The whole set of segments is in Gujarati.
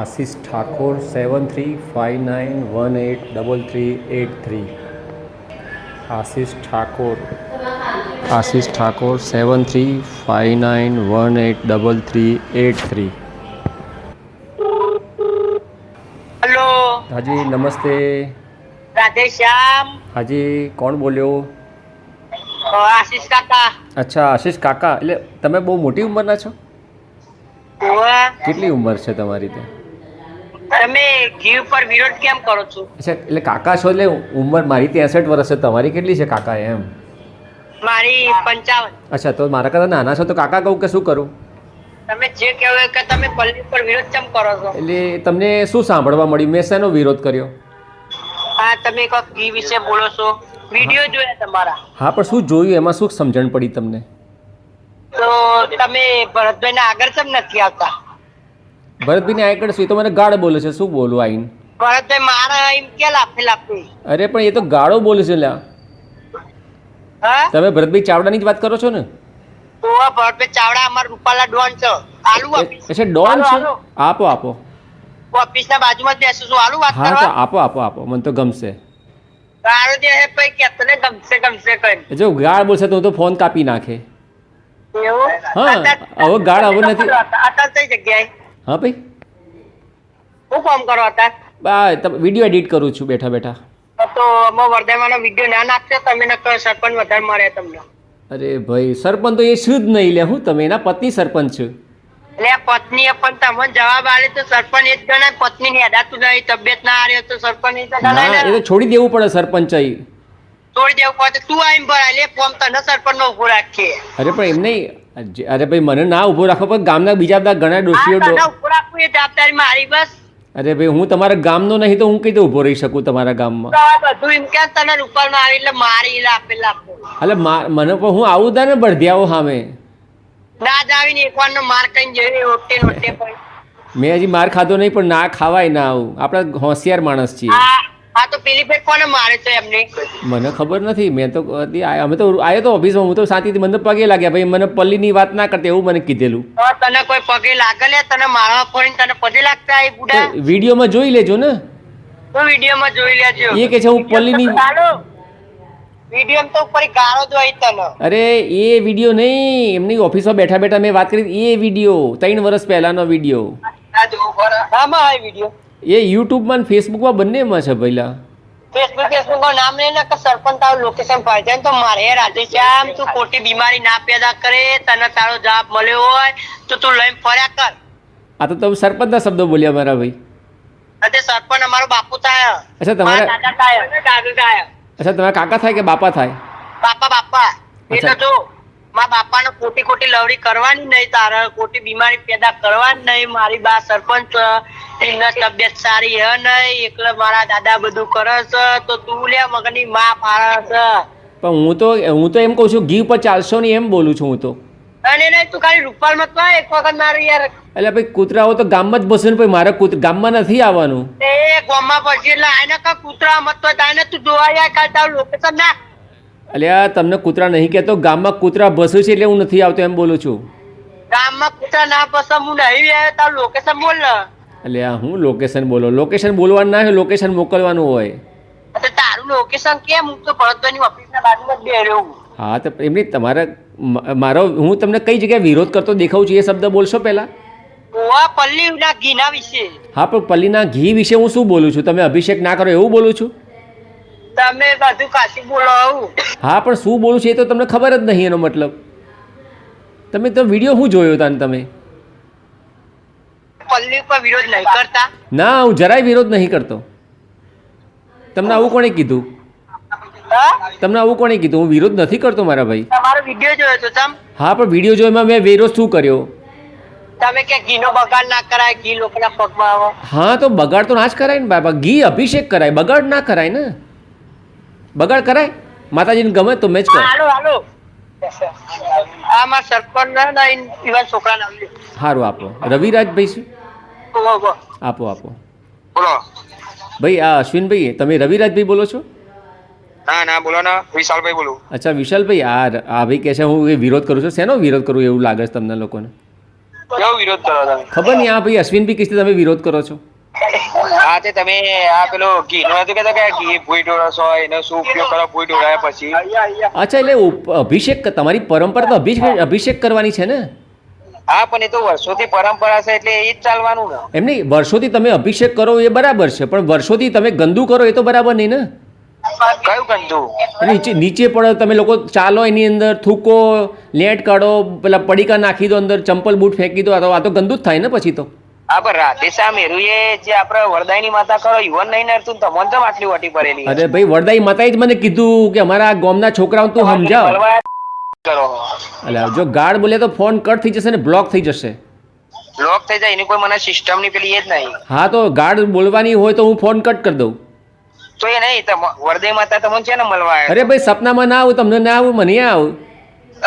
આશિષ ઠાકોર 7359183383 આશિષ ઠાકોર 7359183383 हेलो હાજી નમસ્તે. राधे श्याम હાજી કોણ બોલ્યો? आशीष काका અચ્છા આશિષ કાકા, એટલે તમે બહુ મોટી ઉંમરના છો? हुआ કેટલી ઉંમર છે તમારી તે? તમે ઘી ઉપર વિરોધ કેમ કરો છો? અચ્છા એટલે કાકા છો, એટલે ઉંમર મારી 63 વર્ષ છે, તમારી કેટલી છે કાકા એમ? મારી 55. અચ્છા તો મારા કરતાં નાના છો તો કાકા કહું કે શું કરું? તમે જે કહેવો કે તમે પલ્લી ઉપર વિરોધ કેમ કરો છો? એટલે તમને શું સાંભળવા મળ્યું? મેં શેનો વિરોધ કર્યો? હા તમે કોક ઘી વિશે બોલો છો, વિડિયો જોયા તમારા, હા પણ શું જોયું એમાં શું સમજણ પડી તમને? તો તમે ભરતભાઈ ના આગળ કેમ નથી આવતા? ભરતભાઈને આગળ શું? એ તો મને ગાળ બોલે છે, શું બોલું આઈને? ભરતભાઈ મારા એમ કે લાફે લાફે. અરે પણ એ તો ગાળો બોલે છે લ્યા. હા તમે ભરતભાઈ ચાવડાની જ વાત કરો છો ને? તો ભરતભાઈ ચાવડા અમારા રૂપાલા ડોન છે, આલુ ઓફિસ. અચ્છા ડોન છે. હાલો. આપો આપો. ઓફિસ ના બાજુમાં જ બેસું છું, આલુ વાત હા તો કરવા. આપો આપો આપો, મને તો ગમશે. ગાળો દે હે ભાઈ કેતો ને ગમશે ગમશે કઈ. જો ગાળ બોલશે તો હું તો ફોન કાપી નાખે. એવું? હા, હવે ગાળ હવે નથી. અત્યારે કઈ જગ્યાએ હા ભાઈ, શું કામ કરો અત્યારે? વિડીયો એડિટ કરું છું બેઠા બેઠા. તો અમારા વર્ધમાનનો વિડીયો ના નાખશો તમે, નકર સરપંચ વધારે મારે તમને. અરે ભાઈ સરપંચ તો એ શું જ નહીં લે, હું તમે એના પત્ની સરપંચ છું. એટલે પત્નીએ પણ તમને જવાબ આલે તો સરપંચ એ જ ગણાય. પત્ની ની અડાતું નહીં, તબિયત ના હારી હોય તો સરપંચ એ જ ગણાય ના, એ ને. તો છોડી દેવું પડે સરપંચ. છોડી દેવું પડે તું આઈને ભરાય લે ફોર્મ, તને સરપંચ નો ઉભો રાખીએ. અરે પણ એમ નહીં. અરે ભાઈ મને ના ઊભો રાખો, પણ ગામના બીજા બધા ઘણા ડોશીઓ તને ઉભો રાખવું એ જવાબદારી મારી બસ. અરે ભાઈ હું તમારા ગામનો નહીં તો હું કઈ રીતે ઊભો રહી શકું તમારા ગામમાં? તો આ બધું એમ કે તને રૂપાલ માં આવી એટલે મારી લાપે લાપો. એટલે મને પણ હું આવું તા ને બળધિયાઓ સામે. ના જ આવીને એકવાર નો માર કઈ જઈ ઓટે નોટે પણ. મેં હજી માર ખાધો નહીં, પણ ના ખાવાય ના આવું. આપણે હોશિયાર માણસ છીએ. આ તો પેલી ભાઈ કોને મારે છે એમને? મને ખબર નથી. મેં તો અમે તો આવ્યો તો ઓફિસમાં, હું તો શાંતિથી મને તો પગે લાગ્યા. ભાઈ મને પલ્લીની વાત ના કરતે એવું મને કીધેલું. તને કોઈ પગે લાગે લે? તને મારવા ફોડીને તને પગે લાગતા એ બુડા? વિડીયોમાં જોઈ લેજો ને. તો વિડીયોમાં જોઈ લેજો. એ કે છે હું પલ્લીની. ચાલો વિડીયોમાં તો ઉપર ગાળો જ હોય તને. અરે એ વિડીયો નહીં, એમની ઓફિસમાં બેઠા બેઠા મેં વાત કરી એ વિડીયો, 3 વર્ષ પહેલાનો વિડીયો. આમાં આ વિડીયો એ યુટ્યુબમાં ને ફેસબુકમાં બંનેમાં છે પહેલા. ફેસબુક નું નામ લઈને કે સરપંચ તારું લોકેશન પાડી જાય તો મારે રાધે શ્યામ તું ખોટી બીમારી ના પેદા કરે, તને તારો જવાબ મળ્યો હોય તો તું લઈને ફર્યા કર. આ તો તમે સરપંચના શબ્દો બોલ્યા મારા ભાઈ. અને સરપંચ અમારો બાપુ થાય. અચ્છા તમારા દાદા થાય, દાદુ થાય. અચ્છા તમારા કાકા થાય કે બાપા થાય? બાપા બાપા એટલે અચ્છા. જો મારા બાપાને ખોટી ખોટી લવડી કરવાની નહીં, તારે ખોટી બીમારી પેદા કરવાની નહીં. મારી બા સરપંચ એમના તબિયત સારી હે નહીં, એટલે મારા દાદા બધું કરે છે તો તું લે મગની માં પાડે છે. પણ હું તો એમ કહું છું ઘી પર ચાલશો નહીં એમ બોલું છું હું તો. અને નહીં તું ખાલી રૂપાલમાં તો આય એક વખત મારું યાર. એટલે ભાઈ કૂતરાઓ તો ગામમાં જ બસે ને, ભાઈ મારે ગામમાં નથી આવવાનું. એ ગોમાં પછી એટલે આને કા કૂતરા મત તો આને તું જોવા જાય કાલ તારું લોકેશન નાખ. એટલે આ તમને કૂતરા નહીં કહેતો, ગામમાં કૂતરા ભસે છે એટલે હું નથી આવતો એમ બોલું છું. ગામમાં કૂતરા ના પસંદ હું નહીં આવે તારું લોકેશન બોલ ને. એટલે આ હું લોકેશન બોલો? લોકેશન બોલવાનું ના હોય, લોકેશન મોકલવાનું હોય. તો તારું લોકેશન કેમ? હું તો ભરતભાઈની ઓફિસના બાજુમાં જ બેઠો છું. હા તો એમની મારો હું તમને કઈ જગ્યાએ વિરોધ કરતો દેખાઉં છું એ શબ્દ બોલશો પહેલા? ઓવા પલ્લીના ઘીના વિશે. હા પણ પલ્લીના ઘી વિશે હું શું બોલું છું? તમે અભિષેક ના કરો એવું બોલું છું? તમે બધું કાશી બોલો આવું. હા પણ શું બોલું છું એ તો તમને ખબર જ નહીં એનો મતલબ. તમે તો વિડીયો શું જોયો હતા ને તમે? પલ્લી ઉપર વિરોધ નહીં કરતા. ના હું જરાય વિરોધ નહીં કરતો. તમને આવું કોણે કીધું? હા તમને આવું કોણે કીધું? હું વિરોધ નથી કરતો મારા ભાઈ. તમારો વિડીયો જોયો તો તમ. હા પણ વિડીયો જોવામાં મેં વિરોધ શું કર્યો? તમે કે ઘીનો બગાડ ના કરાય, ઘી લોકોના પગમાં આવો. હા તો બગાડ તો ના જ કરાય ને બાબા. ઘી અભિષેક કરાય, બગાડ ના કરાય ને. બગાડ કરાય? માતાજીને ગમે તો મેં જ કર. હાલો હાલો આ મારા સરપંચ ના ઇવન છોકરા નામ લ્યો. સારું આપો. રવિરાજભાઈ શું? આપો આપો. બોલો. ભાઈ આ અશ્વિનભાઈ, તમે રવિરાજભાઈ બોલો છો? ના ના બોલો ને, વિશાલભાઈ બોલું. અચ્છા વિશાલભાઈ, આ ભાઈ કહે છે હું એ વિરોધ કરું છું. શેનો વિરોધ કરું એવું લાગે છે તમને લોકોને? કેવો વિરોધ કરો તમે? ખબર નહીં આ ભાઈ અશ્વિન બી કિસ્તી તમે વિરોધ કરો છો. હા તે તમે આ પેલો ઘી નો હતું કેતા કે ઘી ભૂઈ ઢોળસ હોય એનો શું ઉપયોગ કરો ભૂઈ ઢોળાયા પછી? અચ્છા એટલે અભિષેક તમારી પરંપરા તો અભિષેક કરવાની છે ને? હા પણ એ તો વર્ષોથી પરંપરા છે એટલે એ જ ચાલવાનું ને. એમ નહીં, વર્ષોથી તમે અભિષેક કરો એ બરાબર છે, પણ વર્ષોથી તમે ગંદુ કરો એ તો બરાબર નહીં ને. કયું ગંદુ? નીચે પડો તમે લોકો ચાલો એની અંદર થૂકો, લેટ કાઢો, પેલા પડીકા નાખી દો અંદર, ચંપલ બૂટ ફેંકી દો, આ તો ગંદુ જ થાય ને પછી તો. હા પણ રાધેશ્યામ મેરુએ જે આપણે વરદાયની માતા કરો યુવાન નહીં ને તું તમને તો આટલી વટી પડેલી. અરે ભાઈ વરદાઈ માતાએ જ મને કીધું કે અમારા ગામના છોકરાઓ તું સમજાવ. કરો એટલે જો ગાઢ બોલે તો ફોન કટ થઈ જશે ને બ્લોક થઈ જશે. લોક થઈ જાય એની કોઈ મને સિસ્ટમ ની પેલી એ જ નહીં. હા તો ગાઢ બોલવાની હોય તો હું ફોન કટ કરી દઉં. તો એ નહીં વરદાય માતા તમને છે ને મળવા આવ્યા. અરે ભાઈ સપનામાં ના આવું, તમને ના આવું, મને આવું.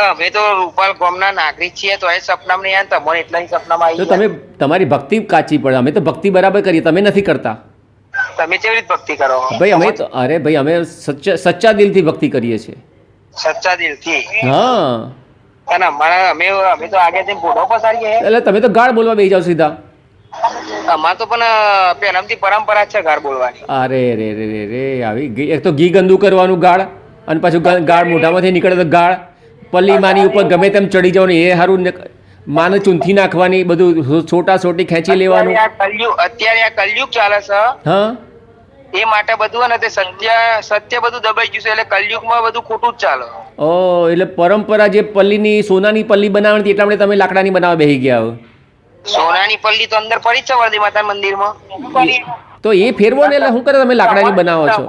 અમે તો રૂપાલ ગામના નાગરિક છીએ તો એ સપનામાં નહીં આવ્યા તમને એટલા સપનામાં તો આવી તમે તમારી ભક્તિ કાચી પડે. અમે તો ભક્તિ બરાબર કરીએ, તમે નથી કરતા. તમે કેવી રીતે ભક્તિ કરો? ભાઈ અમે તો અરે ભાઈ અમે સચ્ચા દિલથી ભક્તિ કરીએ છીએ. સચ્ચા દિલથી. હા અને અમારા અમે તો આગળથી ફોટો પસારીએ. એટલે તમે તો ગાળ બોલવા બેસી જાઓ સીધા. અમાર તો પણ પહેલાથી પરંપરા છે ઘર બોલવાની. અરે રે રે રે રે આવી એક તો ઘી ગંદુ કરવાનું ગાળ, અને પાછું ગાળ મોઢામાંથી નીકળે તો ગાળ, પલ્લી માની ઉપર ગમે તેમ ચડી જવાનું એ સારું, માને ચૂંથી નાખવાની, બધું છોટા છોટી ખેંચી લેવાનું. અત્યારે આ કલયુગ ચાલે છે હા એ માટે બધું ને તે સત્ય બધું દબાઈ ગયું છે એટલે કલયુગમાં બધું ખોટું જ ચાલે. ઓ એટલે પરંપરા જે પલ્લીની સોનાની પલ્લી બનાવવાની હતી એટલા માટે તમે લાકડાની બનાવવા બેસી ગયા હો. સોનાની પલ્લી તો અંદર પડી જ છે વરદી માતા મંદિરમાં. તો એ ફેરવો ને એટલે શું કરે તમે લાકડાની બનાવો છો?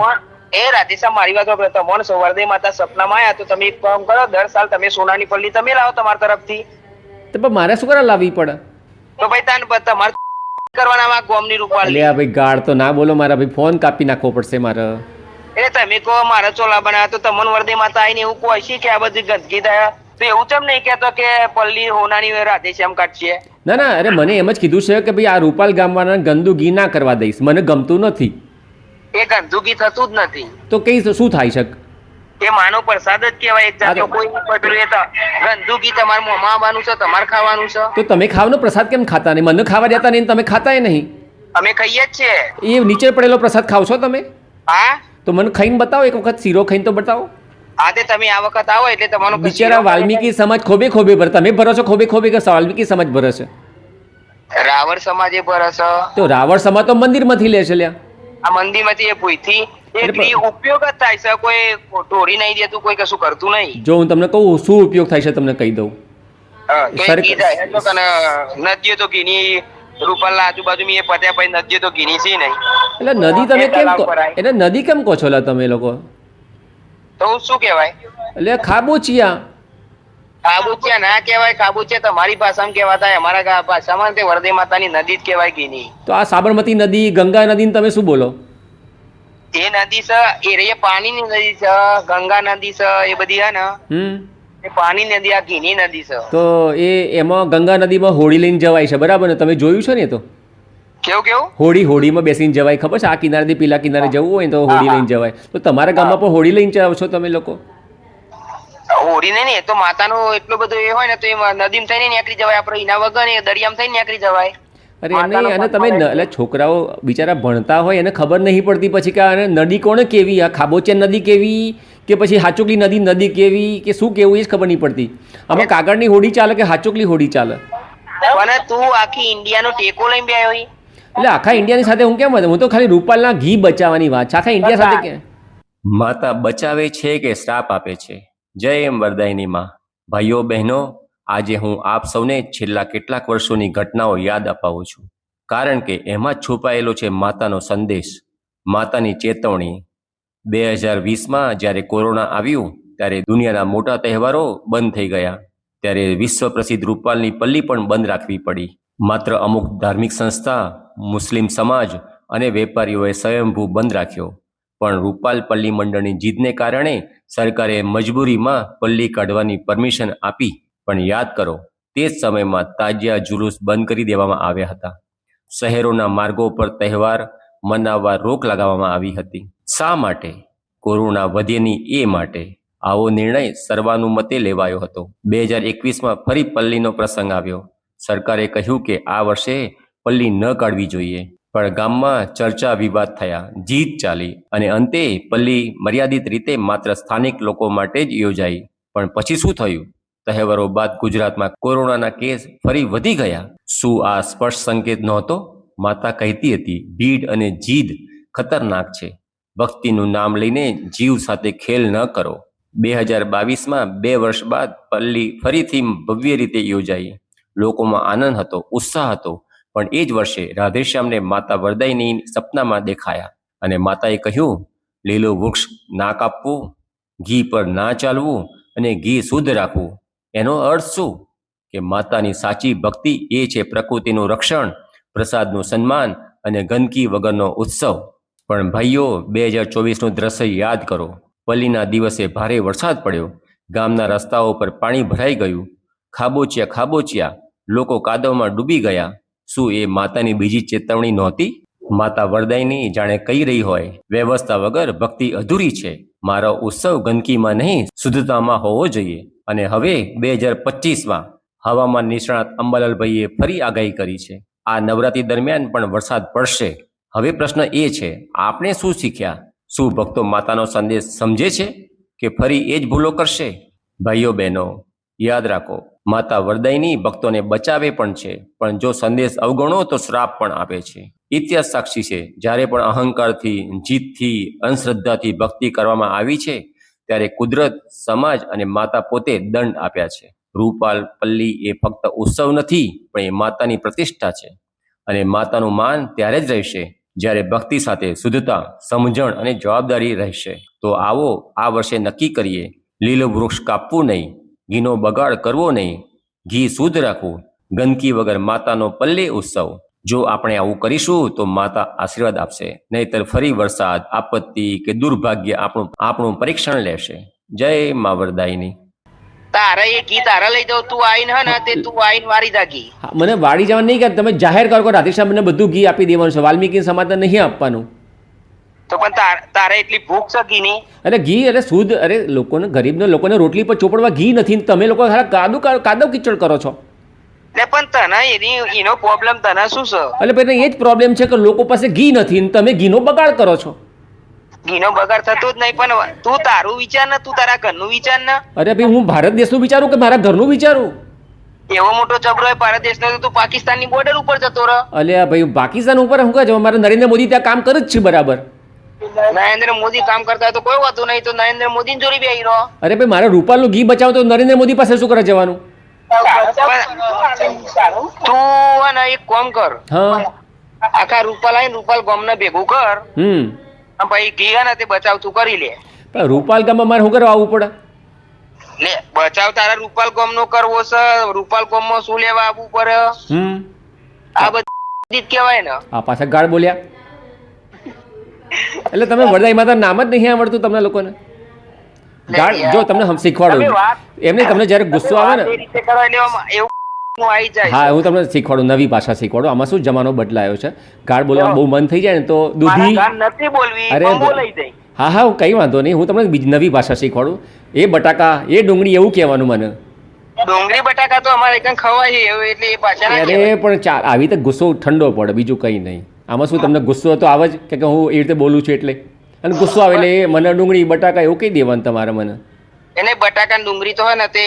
એ રાધેશ્યામ મારી વાત સાંભળો, તમને વરદી માતા સપનામાં આવ્યા તો તમે એક કામ કરો, દર સાલ તમે સોનાની પલ્લી તમે લાવો તમારા તરફથી. તો પણ મારે શું કરવા લાવવી પડે? તો ભાઈ તાન તમારે કરવાના ગોમની રૂપાલ. એટલે આ ભાઈ ગાળ તો ના બોલો મારા ભાઈ, ફોન કાપી નાખવો પડશે મારે. એટલે તમે કહો મારા ચોલા બનાવ્યા તો તમને વરદી માતા આવીને એવું કહે છે કે આ બધી ગંદકી થયા તો એવું કેમ નહીં કહેતો કે પલ્લી હોનાની રાધેશ્યામ કાઢશે? ના ના, અરે મને એમ જ કીધું છે કે ભાઈ આ રૂપાલ ગામવાળાને ગંદુ ઘી ના કરવા દઈશ, મને ગમતું નથી. એ ગંદકી થતું જ નથી. તો કઈ શું થાય શકે? એ માનો પ્રસાદ જ કહેવાય એક જાતનો. કોઈ ગંદકી તમારે મોંમાં આવવાનું છે, તમારે ખાવાનું છે. તો તમે ખાવનો પ્રસાદ કેમ ખાતા નહીં? મને ખાવા દેતા નહીં, તમે ખાતાય નહીં. અમે ખાઈએ જ છીએ. એ નીચે પડેલો પ્રસાદ ખાવ છો તમે? હા તો મને ખાઈને બતાવો, એક વખત શીરો ખાઈને તો બતાવો. હા તે તમે આ વખત આવો એટલે તમારો બિચારા વાલ્મીકી સમાજ ખોબે ખોબે ભરે, તમે ભરો છો ખોબે ખોબે કે વાલ્મીકી સમાજ ભરે છે? રાવણ સમાજે ભરે છે. તો રાવણ સમાજ તો મંદિરમાંથી લે છે લ્યા. આ મંદિરમાંથી એ ભૂઈથી એ ઉપયોગ જ થાય છે, કોઈ ઢોળી નહીં દેતું, કોઈ કશું કરતું નહીં. જો હું તમને કહું શું ઉપયોગ થાય છે તમને કહી દઉં. નદીઓ તો ઘીની રૂપાલના આજુબાજુ એ પત્યા પછી નદીઓ તો ઘીની છે નહીં. એટલે નદી તમે કેમ એટલે નદી કેમ કહો છો લા તમે લોકો? તો શું કહેવાય? એટલે ખાબોચિયા. ખાબોચિયા ના કહેવાય, ખાબોચિયા તમારી ભાષામાં કહેવાતા, અમારા ભાષામાં તે વરદી માતાની નદી જ કહેવાય ઘીની. તો આ સાબરમતી નદી, ગંગા નદી તમે શું બોલો? એ નદી છે એ પાણીની નદી છે, ગંગા નદી છે એ બધી હે ને એ પાણી નદી, આ ઘીની નદી છે. તો એમાં ગંગા નદીમાં હોડી લઈને જવાય છે બરાબર ને? તમે જોયું છે ને? તો કેવું હોડીમાં બેસીને જવાય, ખબર છે? આ કિનારેથી પેલા કિનારે જવું હોય તો હોડી લઈને જવાય. તો તમારા ગામમાં પણ હોડી લઈને જાવ છો તમે લોકો? હોડી નહીં, એ તો માતાનો એટલો બધો એ હોય ને તો એ નદીમાં થઈને નીકળી જવાય, આપણે એના વગર એ દરિયામાં થઈને નીકળી જવાય. અરે એમ નહીં, અને તમે એટલે છોકરાઓ બિચારા ભણતા હોય એને ખબર નહીં પડતી પછી કે આ નદી કોને કેવી, આ ખાબોચિયા નદી કેવી કે પછી હાચોકલી નદી કેવી કે શું કેવું એ જ ખબર નહીં પડતી. આમાં કાગળની હોડી ચાલે કે હાચોકલી હોડી ચાલે? પણ તું આખી ઇન્ડિયાનો ટેકો લઈને બે આવ્યો. એટલે આખા ઇન્ડિયાની સાથે હું કેમ? હું તો ખાલી રૂપાલના ઘી બચાવવાની વાત છે, આખા ઇન્ડિયા સાથે કે માતા બચાવે છે કે શ્રાપ આપે છે? જય એમ વરદાયની માં. ભાઈઓ બહેનો, આજે હું આપ સૌને છેલ્લા કેટલાક વર્ષોની ઘટનાઓ યાદ અપાવું છું, કારણ કે એમાં છુપાયેલો છે માતાનો સંદેશ, માતાની ચેતવણી. 2020માં જ્યારે કોરોના આવ્યું ત્યારે દુનિયાના મોટા તહેવારો બંધ થઈ ગયા, ત્યારે વિશ્વ પ્રસિદ્ધ રૂપાલની પલ્લી પણ બંધ રાખવી પડી. માત્ર અમુક ધાર્મિક સંસ્થા, મુસ્લિમ સમાજ અને વેપારીઓએ સ્વયંભૂ બંધ રાખ્યો, પણ રૂપાલ પલ્લી મંડળની જીદને કારણે સરકારે મજબૂરીમાં પલ્લી કાઢવાની પરમિશન આપી. પણ યાદ કરો, તે જ સમયમાં તાજિયા જુલુસ બંધ કરી દેવામાં આવ્યા હતા. શહેરોના માર્ગો પર તહેવાર મનાવવા રોક લગાવવામાં આવી હતી. શા માટે? કોરોના વધે નહીં એ માટે. આવો નિર્ણય સર્વાનુમતે લેવાયો હતો. 2021માં ફરી પલ્લીનો પ્રસંગ આવ્યો. સરકારે કહ્યું કે આ વર્ષે પલ્લી ન કાઢવી જોઈએ, પણ ગામમાં ચર્ચા વિવાદ થયા, જીત ચાલી અને અંતે પલ્લી મર્યાદિત રીતે માત્ર સ્થાનિક લોકો માટે જ યોજાઈ. પણ પછી શું થયું? તહેવારો બાદ ગુજરાતમાં કોરોનાના કેસ ફરી વધી ગયા. શું આ સ્પષ્ટ સંકેત નહોતો? માતા કહેતી હતી, ભીડ અને જીદ ખતરનાક છે. ભક્તિનું નામ લઈને જીવ સાથે ખેલ ન કરો. 2022માં 2 વર્ષ બાદ પલ્લી ફરીથી ભવ્ય રીતે યોજાઈ. લોકોમાં આનંદ હતો, ઉત્સાહ હતો. પણ એ જ વર્ષે રાધેશ્યામને માતા વરદાયની સપનામાં દેખાયા અને માતાએ કહ્યું, લીલું વૃક્ષ ના કાપવું, ઘી પર ના ચાલવું અને ઘી શુદ્ધ રાખવું. એનો અર્થ શું? કે માતાની સાચી ભક્તિ એ છે પ્રકૃતિનું રક્ષણ, પ્રસાદનું સન્માન અને ગંદકી વગરનો ઉત્સવ. પણ ભાઈઓ, 2024નું દ્રશ્ય યાદ કરો. પલ્લીના દિવસે ભારે વરસાદ પડ્યો. ગામના રસ્તાઓ પર પાણી ભરાઈ ગયું. ખાબોચિયા લોકો કાદવમાં ડૂબી ગયા. શું એ માતાની બીજી ચેતવણી નહોતી? માતા વરદાયની જાણે કહી રહી હોય, વ્યવસ્થા વગર ભક્તિ અધૂરી છે. મારો ઉત્સવ ગંદકીમાં નહીં, શુદ્ધતામાં હોવો જોઈએ. અને હવે 2025માં હવામાન નિષ્ણાત અંબાલાલભાઈએ ફરી આગાહી કરી છે. આ નવરાત્રી દરમિયાન પણ વરસાદ પડશે. હવે પ્રશ્ન એ છે, આપણે શું શીખ્યા? શું ભક્તો માતાનો સંદેશ સમજે છે કે ફરી એ જ ભૂલો કરશે? ભાઈઓ બહેનો, યાદ રાખો, માતા વરદાયની ભક્તોને બચાવે પણ છે, પણ જો સંદેશ અવગણો તો શ્રાપ પણ આપે છે. ઇતિહાસ સાક્ષી છે, જ્યારે પણ અહંકારથી, જીતથી, અંધશ્રદ્ધાથી ભક્તિ કરવામાં આવી છે, ત્યારે કુદરત, સમાજ અને માતા પોતે દંડ આપ્યા છે. રૂપાલ પલ્લી એ ફક્ત ઉત્સવ નથી, પણ એ માતાની પ્રતિષ્ઠા છે. અને માતાનું માન ત્યારે જ રહેશે જ્યારે ભક્તિ સાથે શુદ્ધતા, સમજણ અને જવાબદારી રહેશે. તો આવો આ વર્ષે નક્કી કરીએ, લીલું વૃક્ષ કાપવું નહીં, ઘીનો બગાડ કરવો નહીં, ઘી શુદ્ધ રાખવું, ગંદકી વગર માતાનો પલ્લી ઉત્સવ. જો આપણે આવું કરીશું તો માતા આશીર્વાદ આપશે, નહીતર ફરી વરસાદ, આપત્તિ કે દુર્ભાગ્ય આપણું પરીક્ષણ લેશે. જય મા વરદાયની. તારે એ ઘી તારે લઈ જાવ, તું આઈને હે ને તે તું આઈને વારી જા ઘી. હા, મને વાડી જવાનું નહીં કે તમે જાહેર કરો કે રાધેશ્યામને બધું ઘી આપી દેવાનું છે, વાલ્મીકી સમાજને નહીં આપવાનું. તો પણ તારે એટલી ભૂખ છે ઘીની? અરે ઘી એટલે શુદ્ધ, અરે લોકોને, ગરીબને લોકોને રોટલી પર ચોપડવા ઘી નથી ને તમે લોકો સારા કાદવ કીચડ કરો છો. એટલે પણ તને એનો પ્રોબ્લેમ તને શું છે? એટલે પછી એ જ પ્રોબ્લેમ છે કે લોકો પાસે ઘી નથી ને તમે ઘીનો બગાડ કરો છો. ઘીનો બગાડ થતો જ નહીં, પણ તું તારું વિચાર ને, તું તારા ઘરનું વિચાર ને. અરે ભાઈ, હું ભારત દેશનું વિચારું કે મારા ઘરનું વિચારું? એવો મોટો જબરો હોય ભારત દેશનો તો તું પાકિસ્તાનની બોર્ડર ઉપર જતો રહે. અલ્યા ભાઈ, પાકિસ્તાન ઉપર શું કહે છે? મારા નરેન્દ્ર મોદી ત્યાં કામ કરે જ છે બરાબર. નરેન્દ્ર મોદી કામ કરતા હોય તો કોઈ વાતું નહીં, તો નરેન્દ્ર મોદી જોડી બેહી રહો. અરે ભાઈ, મારે રૂપાલનું ઘી બચાવો તો નરેન્દ્ર મોદી પાસે શું કરે જવાનું? તું ને એક કામ કર, હા, આખા રૂપાલ આવીને રૂપાલ ગામને ભેગું કર, અને પછી ઘી હે ને તે બચાવ તું કરી લે. રૂપાલ ગામમાં મારે શું કરવા આવવું પડે? લે બચાવ તારા રૂપાલ ગામ નો કરવો છે. રૂપાલ ગામ માં શું લેવા આવવું પડે? આ બધી જ કહેવાય ને. આ પાછા ગાળ બોલ્યા. એટલે તમે વરદાઈ માતા નામ જ નહીં આવડતું તમને લોકોને? ગાળ જો તમને હમ શીખવાડું એમને, તમને જ્યારે ગુસ્સો આવે ને, હા, હું તમને શીખવાડું, નવી ભાષા શીખવાડું. આમાં શું જમાનો બદલાયો છે, ગાળ બોલવાનું બહુ મન થઈ જાય ને તો દૂધી. અરે હા હા, કઈ વાંધો નહીં, હું તમને નવી ભાષા શીખવાડું. એ બટાકા, એ ડુંગળી એવું કહેવાનું મને. ડુંગળી બટાકા તો અમારે કઈ ખવાય એટલે એ પાછા. અરે પણ આવી રીતે ગુસ્સો ઠંડો પડે, બીજું કઈ નહીં. આમાં શું તમને ગુસ્સો તો આવે જ કે હું એ રીતે બોલું છું એટલે, અને ગુસ્સો આવે એટલે મને ડુંગળી બટાકા એવું કહી દેવાનું તમારે મને. એને બટાકા ડુંગળી તો હોય ને તે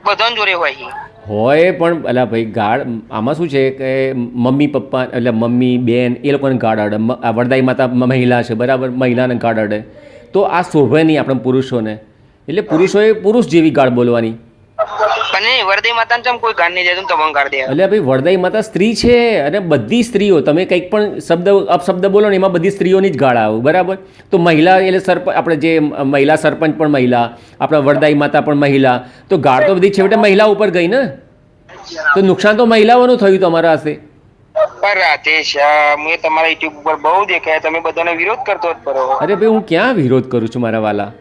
બધાને જોડે હોય પણ અલા ભાઈ, ગાળ આમાં શું છે કે મમ્મી પપ્પા એટલે મમ્મી બેન એ લોકોને ગાળ અડે. વરદાઈ માતા મહિલા છે બરાબર, મહિલાને ગાળ અડે તો આ શોભે નહીં આપણે પુરુષોને. એટલે પુરુષોએ પુરુષ જેવી ગાળ બોલવાની. વરદાઈ માતા કોઈ ગાળ નહીં જાય તમને ગાળ દે. એટલે ભાઈ, વરદાઈ માતા સ્ત્રી છે અને બધી સ્ત્રીઓ, તમે કંઈક પણ શબ્દ અપશબ્દ બોલો ને એમાં બધી સ્ત્રીઓની જ ગાળ આવે બરાબર. તો મહિલા એટલે આપણે જે મહિલા સરપંચ પણ મહિલા, આપણા વરદાઈ માતા પણ મહિલા, તો ગાળ તો બધી છેવટે મહિલા ઉપર ગઈ ને. તો નુકસાન તો મહિલાઓનું થયું તમારા હશે. રાધેશ, મેં તમારા યુટ્યુબ ઉપર બહુ દેખાય, તમે બધાને વિરોધ કરતો જ કરો. અરે ભાઈ, હું ક્યાં વિરોધ કરું છું મારા વાલા?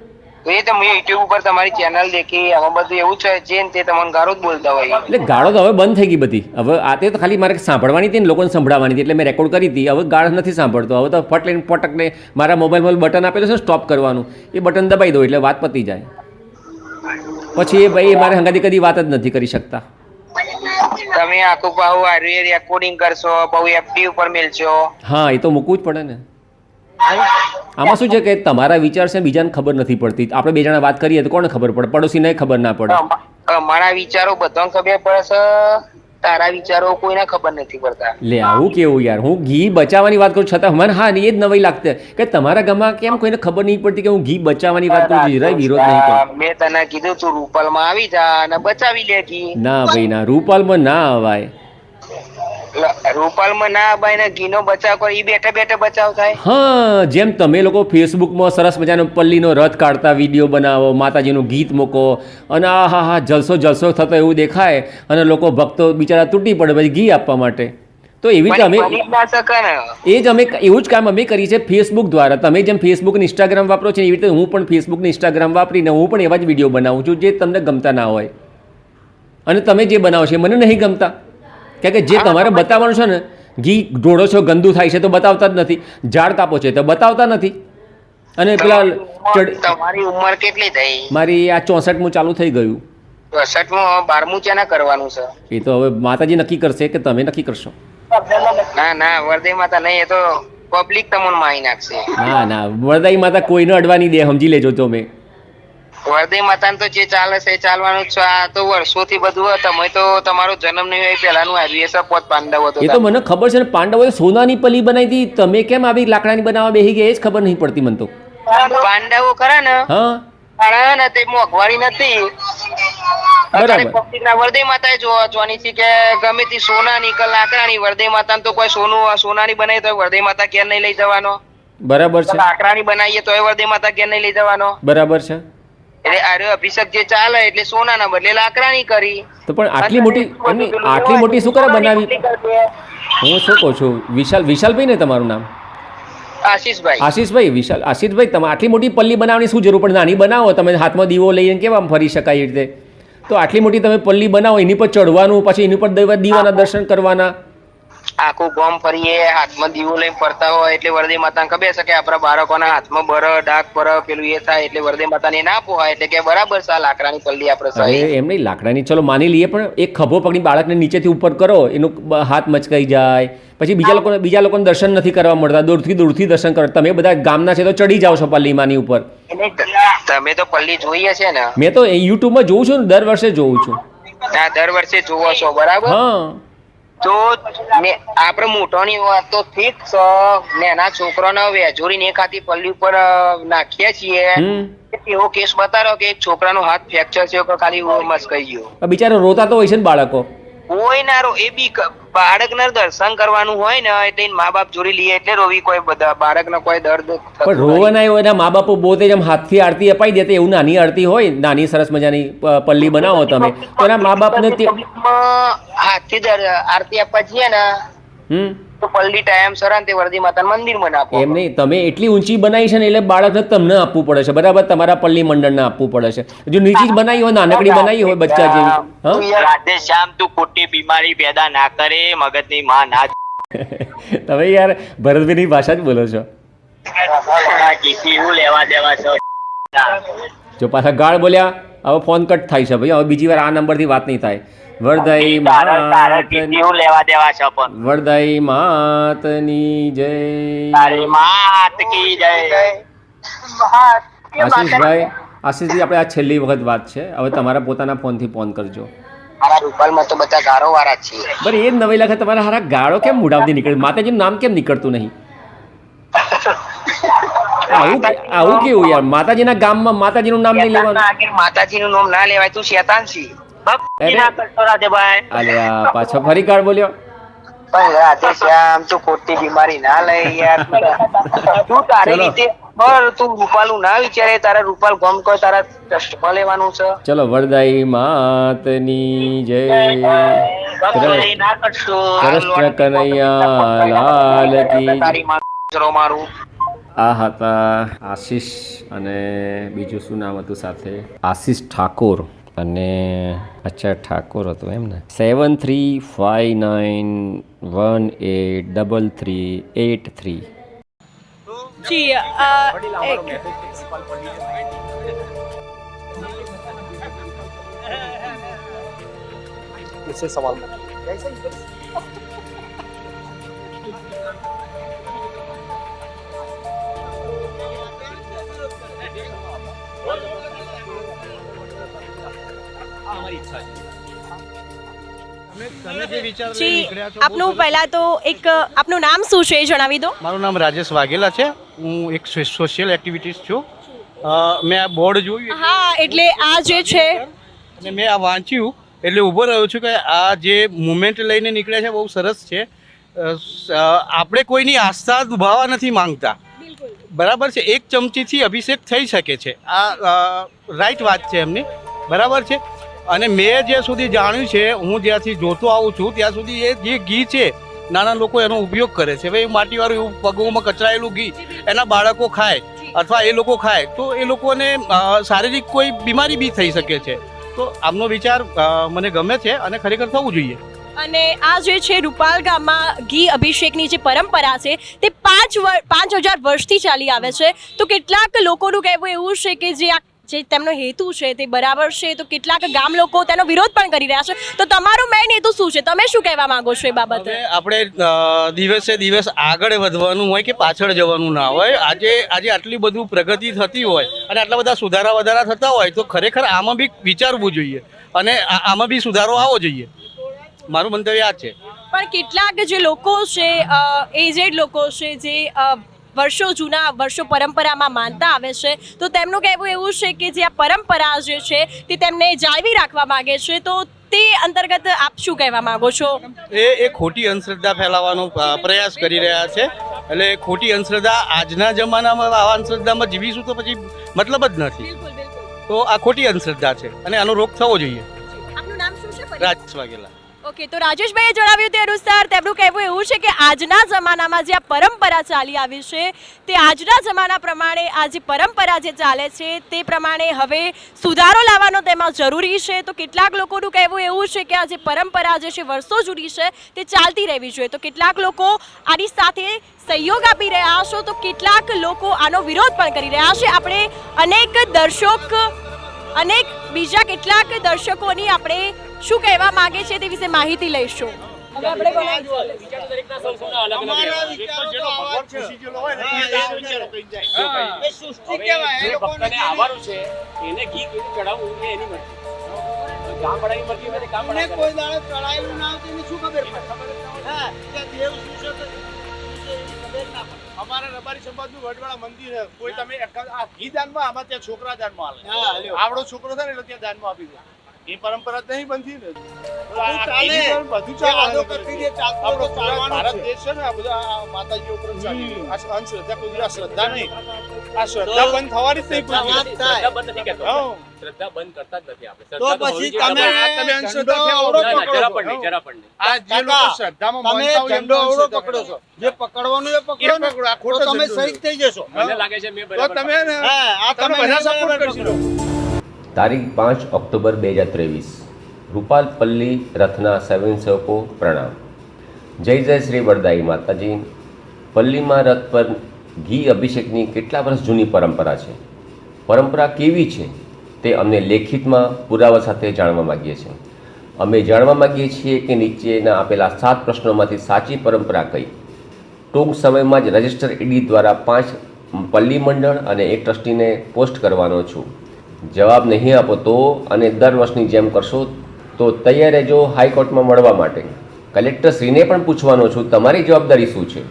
એ તો મેં યુટ્યુબ ઉપર તમારી ચેનલ દેખી, આમાં બધું એવું છે જે તે તમને ગાળો જ બોલતા હોય. એટલે ગાળો તો હવે બંધ થઈ ગઈ બધી. હવે આ તે તો ખાલી મારે સાંભળવાની હતી ને લોકોને સંભળાવવાની હતી એટલે મેં રેકોર્ડ કરી હતી. હવે ગાળ નથી સાંભળતો. હવે તો ફટ લઈને પટકને મારા મોબાઈલમાં બટન આપેલું છે સ્ટોપ કરવાનું, એ બટન દબાઈ દો એટલે વાત પતી જાય. પછી એ ભાઈ મારે હંગાથી કદી વાત જ નથી કરી શકતા. તમે આખું પાહુ રેકોર્ડિંગ કરશો, પાહુ એફડી ઉપર મેલશો. હા એ તો મૂકવું જ પડે ને. આમાં શું છે કે તમારા વિચાર છે બીજાને ખબર નથી પડતી. આપણે બે જણા વાત કરીએ તો કોને ખબર પડે? પડોશીને ખબર ના પડે. અમારા વિચારો બધાને ખબર પડે છે, તારા વિચારો કોઈને ખબર નથી પડતા. લે આવું કેવું યાર? હું ઘી બચાવવાની વાત કરું છતાં મને હા એ જ નવાઈ લાગતી કે તમારા ગામમાં કેમ કોઈને ખબર નહીં પડતી કે હું ઘી બચાવવાની વાત કરું છું. જરાય વિરોધ નહીં કરું. મેં તને કીધું તું રૂપલમાં આવી જા અને બચાવી લે ઘી. ના ભાઈ ના, રૂપાલમાં ના અવાય. રૂપાલમાં ના ભાઈ ને ઘીનો બચાવ કરો, ઈ બેઠા બેઠા બચાવ થાય. હા, જેમ તમે લોકો ફેસબુકમાં સરસ મજાનો પલ્લીનો રથ કાઢતા વિડીયો બનાવો, માતાજીનું ગીત મૂકો અને આ હા હા જલસો જલસો થતો એવું દેખાય અને લોકો ભક્તો બિચારા તૂટી પડે પછી ઘી આપવા માટે. તો એવી રીતે અમે એ જ અમે એવું જ કામ અમે કરીએ છીએ ફેસબુક દ્વારા. તમે જેમ ફેસબુક અને ઇન્સ્ટાગ્રામ વાપરો છો એવી રીતે હું પણ ફેસબુક ને ઇન્સ્ટાગ્રામ વાપરીને હું પણ એવા જ વિડીયો બનાવું છું જે તમને ગમતા ના હોય. અને તમે જે બનાવો છો એ મને નહીં ગમતા. કારણ કે જે તમારે બતાવવાનું છે ને, ઘી ઢોળો છો ગંદુ થાય છે તો બતાવતા જ નથી, ઝાડ કાપો છે તો બતાવતા નથી. અને પેલા તમારી ઉંમર કેટલી થઈ? મારી આ 64મું ચાલુ થઈ ગયું. 64મું 12મું ચેના કરવાનું છે? એ તો હવે માતાજી નક્કી કરશે કે તમે નક્કી કરશો. ના ના, વરદાઈ માતા નહીં, એ તો પબ્લિક તમને મારી નાખશે. ના ના, વરદાઈ માતા કોઈને અડવા નહીં દે, સમજી લેજો તમે. વરદાઈ માતાને તો જે ચાલે છે એ ચાલવાનું જ છે. આ તો વર્ષોથી બધું તમે તો તમારો જન્મ નહીં હોય પહેલાનું આવ્યું છે. પોત પાંડવ હતો એ તો મને ખબર છે ને, પાંડવોએ સોનાની પલ્લી બનાવી હતી. તમે કેમ આવી લાકડાની બનાવવા બેસી ગયા એ જ ખબર નહીં પડતી મને તો. પાંડવો ખરા ને, હા ને તે મોંઘવારી નથી. બરાબર. વરદાઈ માતા જોવાની છે કે ગમે તે સોનાની કે લાકડાની, વરદાઈ માતા તો કોઈ સોનાની બનાવી તો વરદાઈ માતા ઘેર નહીં લઈ જવાનો. બરાબર છે. લાકડાની બનાવીએ તો વરદાઈ માતા ઘેર નહીં લઈ જવાનો. બરાબર છે. એટલે આર્યો અભિષેક જે ચાલે એટલે સોનાના બદલે લાકડાની કરી. તો પણ આટલી મોટી શું કરે બનાવી? હું શું કહું છું, વિશાલભાઈ ને તમારું નામ? આશીષભાઈ. આશીષભાઈ, તમે આટલી મોટી પલ્લી બનાવવાની શું જરૂર? પણ નાની બનાવો તમે, હાથમાં દીવો લઈને કેવા ફરી શકાય એ રીતે. તો આટલી મોટી તમે પલ્લી બનાવો, એની પર ચડવાનું, પછી એની પર દીવાના દર્શન કરવાના. આખું ગામ ફરીએ, હાથમાં દીવો લઈને ફરતા હોય એટલે વરદાઈ માતાને ખબર છે કે આપણા બાળકોના હાથમાં બર ડાક પર પેલું એ થાય એટલે વરદાઈ માતાને ના પોહાય એટલે કે બરાબર છે લાકડાની પલ્લી આપણે. અરે એમ નહીં, લાકડાની ચલો માની લઈએ, પણ એક ખભો પકડી બાળકને નીચેથી ઉપર કરો, એનું હાથ મચકાઈ જાય, પછી બીજા લોકોને દર્શન નથી કરવા મળતા, દૂરથી દર્શન કરો. તમે બધા ગામના છે તો ચડી જાઓ છો પલ્લીમાંની ઉપર. તમે તો પલ્લી જોઈએ છે ને? મેં તો યુટ્યુબમાં જોઉં છું ને, દર વર્ષે જોઉં છું. દર વર્ષે જોવો છો, બરાબર? હા. તો આપણે મોટોની વાત તો ઠીક છે, નાના છોકરાને વેજોરી ને ખાતી પલ્લી ઉપર નાખીએ છીએ. એવો કેસ બતાવ્યો કે એક છોકરાનો હાથ ફ્રેક્ચર છે કે ખાલી મસ્કાઈ ગયો. બિચારો રોતા તો હોય છે ને બાળકો. કોઈ ના રો, એ બી બાળકને દર્શન કરવાનું હોય ને એટલે મા બાપ જોડી લઈએ એટલે રોવી. કોઈ બધા બાળકને કોઈ દર્દ પણ રોવાના હોય એના મા બાપો પોતે જેમ હાથથી આરતી અપાઈ દેતે એવું નાની આરતી હોય, નાની સરસ મજાની પલ્લી બનાવો તમે તો એના મા બાપને હાથથી આરતી આપવા જઈએ ને તો પલ્લી ટાઈમ સર તે વરદી માતાના મંદિરમાં નાખો. એમ નહીં, તમે એટલી ઊંચી બનાવી છે ને એટલે બાળકને તમને આપવું પડે છે, બરાબર? તમારા પલ્લી મંડળને આપવું પડે છે. જો નીચી જ બનાવી હોય, નાનકડી બનાવી હોય બચ્ચા જેવી. રાધે શ્યામ, તું ખોટી બીમારી પેદા ના કરે, મગજની માં ના. તમે યાર ભરતભાઈની ભાષા જ બોલો છો. લેવા દેવા છો. જો પાછા ગાળ બોલ્યા, હવે ફોન કટ થાય છે ભાઈ. હવે બીજી વાર આ નંબરથી વાત નહીં થાય. વરદાઈ માતની જય. આશીષભાઈ, આપણે આ છેલ્લી વખત વાત છે, હવે તમારા પોતાના ફોનથી ફોન કરજો. રૂપાલમાં તો બધા ગારો વાળા છે. બરાબર, એ જ નવાઈ લાગે તમારા હારા ગાળો કેમ મોઢામાંથી નીકળે? માતાજીનું નામ કેમ નીકળતું નહીં? આવું કેવું યાર? માતાજીના ગામમાં માતાજીનું નામ નહીં લેવાનું. માતાજીનું નામ ના લેવાય, તું શેતાન છી. પાછો ફરી ગાળ બોલ્યો. રાધે શ્યામ, તું ખોટી બીમારી ના લઈ યાર. તું તારી રીતે તું રૂપાલું ના વિચારે, તારા રૂપાલ ગમ કોઈ તારા ટ્રસ્ટમાં લેવાનું છે. ચલો, વરદાઈ માતની જય. કૃષ્ણ કનૈયા લાલ કી. મારું આ હતા આશીષ અને બીજું શું નામ હતું સાથે? આશીષ ઠાકોર અને અચ્છા ઠાકોર હતો એમ ને. 7359183383. जी मुझसे सवाल જી આપનું પહેલા તો એક આપનું નામ શું છે એ જણાવી દો. મારું નામ રાજેશ વાઘેલા છે. હું એક સોશિયલ એક્ટિવિટીઝ છું. મેં આ બોર્ડ જોયું હા એટલે આ જે છે અને મેં આ વાંચ્યું એટલે ઊભો રહ્યો છું કે આ જે મુવમેન્ટ લઈને નીકળ્યા છે બહુ સરસ છે. આપણે કોઈની આસ્થા દુભાવવા નથી માંગતા, બરાબર છે. એક ચમચીથી અભિષેક થઈ શકે છે, આ રાઈટ વાત છે એમની, બરાબર છે. અને મેં જ્યાં સુધી જાણ્યું છે, હું જ્યાંથી જોતો આવું છું ત્યાં સુધી એ જે ઘી છે નાના લોકો એનો ઉપયોગ કરે છે. ભાઈ માટીવાળું એવું પગોમાં કચરાયેલું ઘી એના બાળકો ખાય અથવા એ લોકો ખાય તો એ લોકોને શારીરિક કોઈ બીમારી બી થઈ શકે છે. તો આમનો વિચાર મને ગમે છે અને ખરેખર થવું જોઈએ. અને આ જે છે રૂપાલ ગામમાં ઘી અભિષેકની જે પરંપરા છે તે 5,000 વર્ષથી ચાલી આવે છે. તો કેટલાક લોકોનું કહેવું એવું છે કે જે તેમનો હેતુ છે તે બરાબર છે, તો કેટલાક ગામ લોકો તેનો વિરોધ પણ કરી રહ્યા છે. તો તમારો મેઇન હેતુ શું છે, તમે શું કહેવા માંગો છો એ બાબતે? આપણે દિવસે દિવસ આગળ વધવાનું હોય કે પાછળ જવાનું ના હોય. આજે આટલી બધું પ્રગતિ થતી હોય અને આટલા બધા સુધારા થતા હોય તો ખરેખર આમાં બી વિચારવું જોઈએ અને આમાં બી સુધારો આવવો જોઈએ. મારું મંતવ્ય આ છે. પણ કેટલાક જે લોકો છે, એજેડ લોકો છે, જે વર્ષો પરંપરામાં માનતા આવે છે, તો તેમનું કહેવું એવું છે કે જે આ પરંપરા જે છે તે તેમને જાળવી રાખવા માંગે છે. તો તે અંતર્ગત આપ શું કહેવા માંગો છો? એ ખોટી અંધશ્રદ્ધા ફેલાવવાનો પ્રયાસ કરી રહ્યા છે. એટલે ખોટી અંધશ્રદ્ધા આજના જમાનામાં આવા અંધશ્રદ્ધામાં જીવીશું તો પછી મતલબ જ નથી. તો આ ખોટી અંધશ્રદ્ધા છે અને આનો રોગ થવો જોઈએ. આપનું નામ શું છે? રાજેશ વાઘેલા. ઓકે, તો રાજેશભાઈએ જણાવ્યું તે અનુસાર તેમનું કહેવું એવું છે કે આજના જમાનામાં જે આ પરંપરા ચાલી આવી છે તે આજના જમાના પ્રમાણે આ જે પરંપરા જે ચાલે છે તે પ્રમાણે હવે સુધારો લાવવાનો તેમાં જરૂરી છે. તો કેટલાક લોકોનું કહેવું એવું છે કે આ જે પરંપરા જે છે વર્ષો જૂની છે તે ચાલતી રહેવી જોઈએ. તો કેટલાક લોકો આની સાથે સહયોગ આપી રહ્યા છો, તો કેટલાક લોકો આનો વિરોધ પણ કરી રહ્યા છે. આપણે અનેક બીજા કેટલાક દર્શકોની આપણે શું કહેવા માંગે છે તે વિશે માહિતી લઈશું. હવે આપણે અમારા રબારી સમાજનું વડવાળા મંદિર છે. કોઈ તમે આ ઘી દાનમાં, આમાં ત્યાં છોકરા દાનમાં આલે. આવડો છોકરો થાય ને એટલે ત્યાં દાનમાં આપી દે. એ પરંપરા નહીં બનતી ને, બધું ચાલે. ભારત દેશ છે ને, આ બધા માતાજીઓ ઉપર ચાલી અંધશ્રદ્ધા, કોઈ આ શ્રદ્ધા નહીં. આ શ્રદ્ધા બંધ થવાની જ નહીં. શ્રદ્ધા બંધ કરતા જ નથી આપણે. તો પછી તમે અંધશ્રદ્ધા આ જે લોકો શ્રદ્ધામાં માનતા હોય એમનો અવળો પકડો છો. જે પકડવાનું એ પકડો, આ ખોટો તમે શહીદ થઈ જશો. મને લાગે છે મેં તો તમે તમે બધા સપોર્ટ કરશો. તારીખ 5 ઓક્ટોબર 2023 રૂપાલપલ્લી રથના સ્વયંસેવકો પ્રણામ. જય જય શ્રી વરદાઈ માતાજી. પલ્લીમાં રથ પર ઘી અભિષેકની કેટલા વર્ષ જૂની પરંપરા છે. પરંપરા કેવી છે તે અમને લેખિતમાં પુરાવા સાથે જાણવા માગીએ છીએ. અમે જાણવા માગીએ છીએ કે નીચેના આપેલા 7 પ્રશ્નોમાંથી સાચી પરંપરા કઈ. ટૂંક સમયમાં જ રજિસ્ટર ઈડી દ્વારા 5 પલ્લી મંડળ અને 1 ટ્રસ્ટીને પોસ્ટ કરવાનો છું. જવાબ નહીં આપો તો અને દર વર્ષની જેમ કરશો તો તૈયાર રહેજો હાઈકોર્ટમાં મળવા માટે. કલેક્ટરશ્રીને પણ પૂછવાનો છું તમારી જવાબદારી શું છે.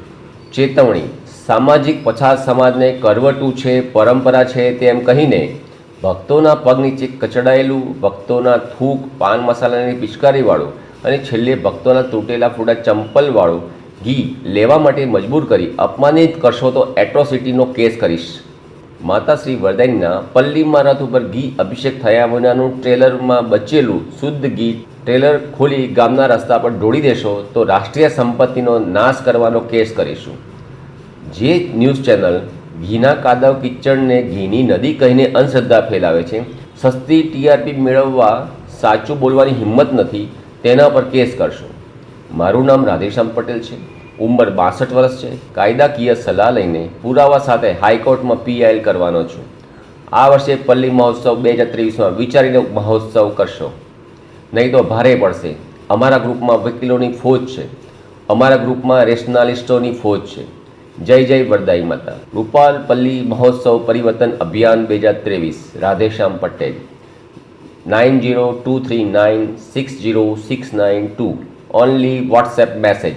ચેતવણી: સામાજિક પછાત સમાજને કરવટું છે, પરંપરા છે તેમ કહીને ભક્તોના પગ નીચે કચડાયેલું, ભક્તોના થૂક, પાન મસાલાની પિચકારીવાળું અને છેલ્લે ભક્તોના તૂટેલા ફૂટા ચંપલવાળું ઘી લેવા માટે મજબૂર કરી અપમાનિત કરશો તો એટ્રોસિટીનો કેસ કરીશ. માતા શ્રી વરદાઈના પલ્લીમાં રથ ઉપર ઘી અભિષેક થયા વિનાનું ટ્રેલરમાં બચેલું શુદ્ધ ઘી ટ્રેલર ખોલી ગામના રસ્તા પર ઢોળી દેશો તો રાષ્ટ્રીય સંપત્તિનો નાશ કરવાનો કેસ કરીશું. જે ન્યૂઝ ચેનલ ઘીના કાદવ કિચડને ઘીની નદી કહીને અંધશ્રદ્ધા ફેલાવે છે, સસ્તી ટીઆરપી મેળવવા સાચું બોલવાની હિંમત નથી, તેના પર કેસ કરશો. મારું નામ રાધેશ્યામ પટેલ છે. ઉંમર 62 વર્ષ છે. કાયદાકીય સલાહ લઈને પુરાવા સાથે હાઈકોર્ટમાં પીઆઈએલ કરવાનો છું. આ વર્ષે પલ્લી મહોત્સવ 2023માં વિચારીને મહોત્સવ કરશો, નહીં તો ભારે પડશે. અમારા ગ્રુપમાં વકીલોની ફોજ છે, અમારા ગ્રુપમાં રેશનાલિસ્ટોની ફોજ છે. જય જય વરદાઈ માતા. રૂપાલ પલ્લી મહોત્સવ પરિવર્તન અભિયાન 2023. Radheshyam Patel. 9023960692. Only WhatsApp message.